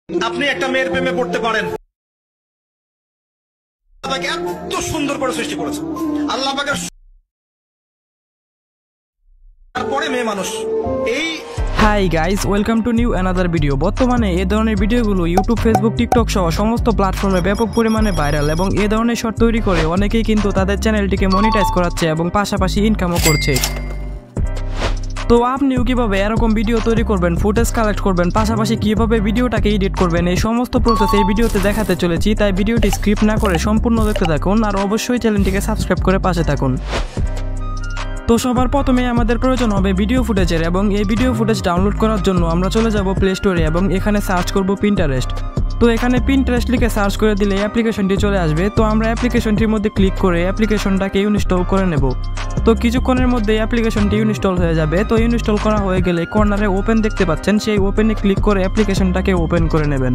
আপনি একটা মেয়ের প্রেমে পড়তে পারেন, তাকে এত সুন্দর করে সৃষ্টি করেছে আল্লাহ পাকের। তারপরে মেয়ে মানুষ এই hi guys, welcome to new another video. বর্তমানে এই ধরনের ভিডিওগুলো ইউটিউব, ফেসবুক, টিকটক সহ সমস্ত প্ল্যাটফর্মে ব্যাপক পরিমাণে ভাইরাল এবং এই ধরনের শর্ট তৈরি করে অনেকেই কিন্তু তাদের চ্যানেলটিকে মনিটাইজ করাচ্ছে এবং পাশাপাশি ইনকামও করছে। তো আপনিও কিভাবে এরকম ভিডিও তৈরি করবেন, ফুটেজ কালেক্ট করবেন, পাশাপাশি কিভাবে ভিডিওটাকে এডিট করবেন, এই সমস্ত প্রসেস এই ভিডিওতে দেখাতে চলেছি। তাই ভিডিওটি স্ক্রিপ্ট না করে সম্পূর্ণ দেখতে থাকুন আর অবশ্যই চ্যানেলটিকে সাবস্ক্রাইব করে পাশে থাকুন। তো সবার প্রথমে আমাদের প্রয়োজন হবে ভিডিও ফুটেজের, এবং এই ভিডিও ফুটেজ ডাউনলোড করার জন্য আমরা চলে যাব প্লে স্টোরে এবং এখানে সার্চ করব পিন্টারেস্ট। তো এখানে পিন্টারেস্ট লিখে সার্চ করে দিলে অ্যাপ্লিকেশনটি চলে আসবে। তো আমরা অ্যাপ্লিকেশনটির মধ্যে ক্লিক করে অ্যাপ্লিকেশনটাকে ইনস্টল করে নেব। তো কিছুক্ষণের মধ্যে অ্যাপ্লিকেশনটি ইনস্টল হয়ে যাবে। তো ইনস্টল করা হয়ে গেলে কর্নারে ওপেন দেখতে পাচ্ছেন, সেই ওপেনে ক্লিক করে অ্যাপ্লিকেশনটাকে ওপেন করে নেবেন।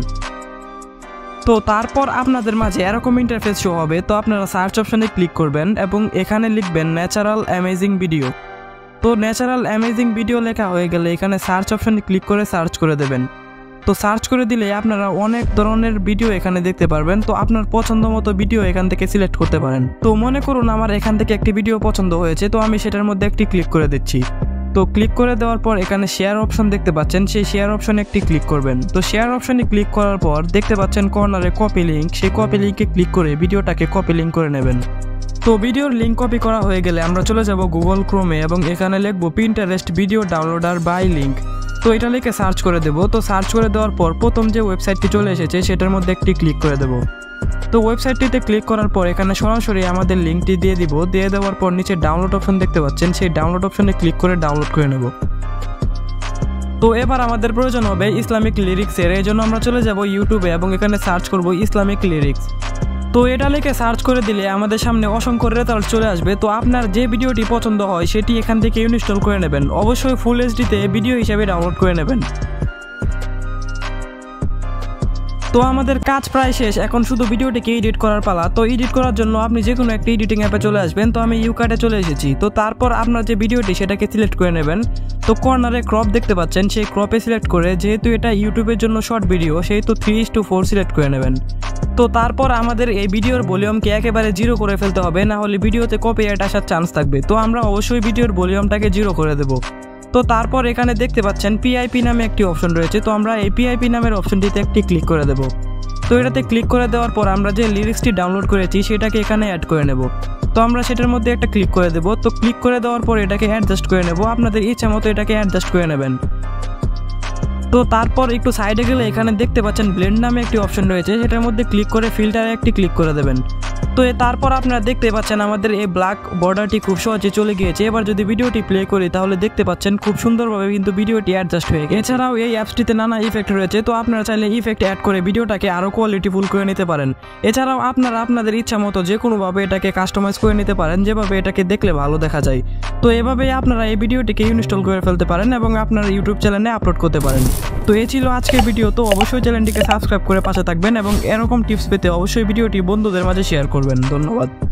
তো তারপর আপনাদের মাঝে এরকম ইন্টারফেস শো হবে। তো আপনারা সার্চ অপশনে ক্লিক করবেন এবং এখানে লিখবেন ন্যাচারাল অ্যামেজিং ভিডিও। তো ন্যাচারাল অ্যামেজিং ভিডিও লেখা হয়ে গেলে এখানে সার্চ অপশনে ক্লিক করে সার্চ করে দেবেন। তো সার্চ করে দিলে আপনারা অনেক ধরনের ভিডিও এখানে দেখতে পারবেন। তো আপনার পছন্দ মতো ভিডিও এখান থেকে সিলেক্ট করতে পারেন। তো মনে করুন আমার এখান থেকে একটি ভিডিও পছন্দ হয়েছে, তো আমি সেটার মধ্যে একটি ক্লিক করে দিচ্ছি। তো ক্লিক করে দেওয়ার পর এখানে শেয়ার অপশন দেখতে পাচ্ছেন, সেই শেয়ার অপশনে একটি ক্লিক করবেন। তো শেয়ার অপশনে ক্লিক করার পর দেখতে পাচ্ছেন কর্নারে কপি লিঙ্ক, সেই কপি লিঙ্কে ক্লিক করে ভিডিওটাকে কপি লিঙ্ক করে নেবেন। তো ভিডিওর লিঙ্ক কপি করা হয়ে গেলে আমরা চলে যাব গুগল ক্রোমে এবং এখানে লিখব Pinterest video downloader by link. তো এটা লিখে সার্চ করে দেব। তো সার্চ করে দেওয়ার পর প্রথম যে ওয়েবসাইটটি চলে এসেছে সেটার মধ্যে একটি ক্লিক করে দেব। তো ওয়েবসাইটটিতে ক্লিক করার পর এখানে সরাসরি আমাদের লিঙ্কটি দিয়ে দিব। দিয়ে দেওয়ার পর নিচে ডাউনলোড অপশন দেখতে পাচ্ছেন, সেই ডাউনলোড অপশনে ক্লিক করে ডাউনলোড করে নেব। তো এবার আমাদের প্রয়োজন হবে ইসলামিক লিরিক্সের, এই জন্য আমরা চলে যাব ইউটিউবে এবং এখানে সার্চ করব ইসলামিক লিরিক্স। তো এটা লিখে সার্চ করে দিলে আমাদের সামনে অসংখ্য রেজাল্ট চলে আসবে। তো আপনার যে ভিডিওটি পছন্দ হয় সেটি এখান থেকে ইনস্টল করে নেবেন। অবশ্যই ফুল এইচডিতে ভিডিও হিসেবে ডাউনলোড করে নেবেন। তো আমাদের কাজ প্রায় শেষ, এখন শুধু ভিডিওটিকে এডিট করার পালা। তো এডিট করার জন্য আপনি যে কোনো একটা এডিটিং অ্যাপে চলে আসবেন। তো আমি ইউকার্টে চলে এসেছি। তো তারপর আপনার যে ভিডিওটি সেটাকে সিলেক্ট করে নেবেন। তো কর্নারে ক্রপ দেখতে পাচ্ছেন, সেই ক্রপে সিলেক্ট করে, যেহেতু এটা ইউটিউবের জন্য শর্ট ভিডিও সেহেতু 3:4 সিলেক্ট করে নেবেন। তো তারপর আমাদের এই ভিডিওর ভলিউমকে একেবারে 0 করে ফেলতে হবে, না হলে ভিডিওতে কপিরাইট আসার চান্স থাকবে। তো আমরা অবশ্যই ভিডিওর ভলিউমটাকে 0 করে দেব। তো তারপর এখানে দেখতে পাচ্ছেন পিআইপি নামে একটি অপশন রয়েছে। তো আমরা এই পিআইপি নামের অপশনটিতে একটি ক্লিক করে দেব। তো এটাতে ক্লিক করে দেওয়ার পর আমরা যে লিরিক্সটি ডাউনলোড করেছি সেটাকে এখানে অ্যাড করে নেব। তো আমরা সেটার মধ্যে একটা ক্লিক করে দেব। তো ক্লিক করে দেওয়ার পর এটাকে অ্যাডজাস্ট করে নেব, আপনাদের ইচ্ছা মতো এটাকে অ্যাডজাস্ট করে নেবেন। তো তারপর একটু সাইডে গেলে এখানে দেখতে পাচ্ছেন ব্লেন্ড নামে একটি অপশন রয়েছে, সেটার মধ্যে ক্লিক করে ফিল্টারে একটি ক্লিক করে দেবেন। তো তারপর আপনারা দেখতে পাচ্ছেন আমাদের এই ব্ল্যাক বর্ডারটি খুব সহজে চলে গিয়েছে। এবার যদি ভিডিওটি প্লে করি তাহলে দেখতে পাচ্ছেন খুব সুন্দরভাবে কিন্তু ভিডিওটি অ্যাডজাস্ট হয়ে গেছে। এছাড়াও এই অ্যাপসটিতে নানা ইফেক্ট রয়েছে, তো আপনারা চাইলে ইফেক্ট অ্যাড করে ভিডিওটাকে আরও কোয়ালিটিফুল করে নিতে পারেন। এছাড়াও আপনারা আপনাদের ইচ্ছা মতো যে কোনোভাবে এটাকে কাস্টমাইজ করে নিতে পারেন, যেভাবে এটাকে দেখলে ভালো দেখা যায়। তো এভাবেই আপনারা এই ভিডিওটিকে ইনস্টল করে ফেলতে পারেন এবং আপনার ইউটিউব চ্যানেলে আপলোড করতে পারেন। তো এই ছিল আজকের ভিডিও। তো অবশ্যই চ্যানেলটিকে সাবস্ক্রাইব করে পাশে থাকবেন এবং এরকম টিপস পেতে অবশ্যই ভিডিওটি বন্ধুদের মাঝে শেয়ার করবেন। ধন্যবাদ।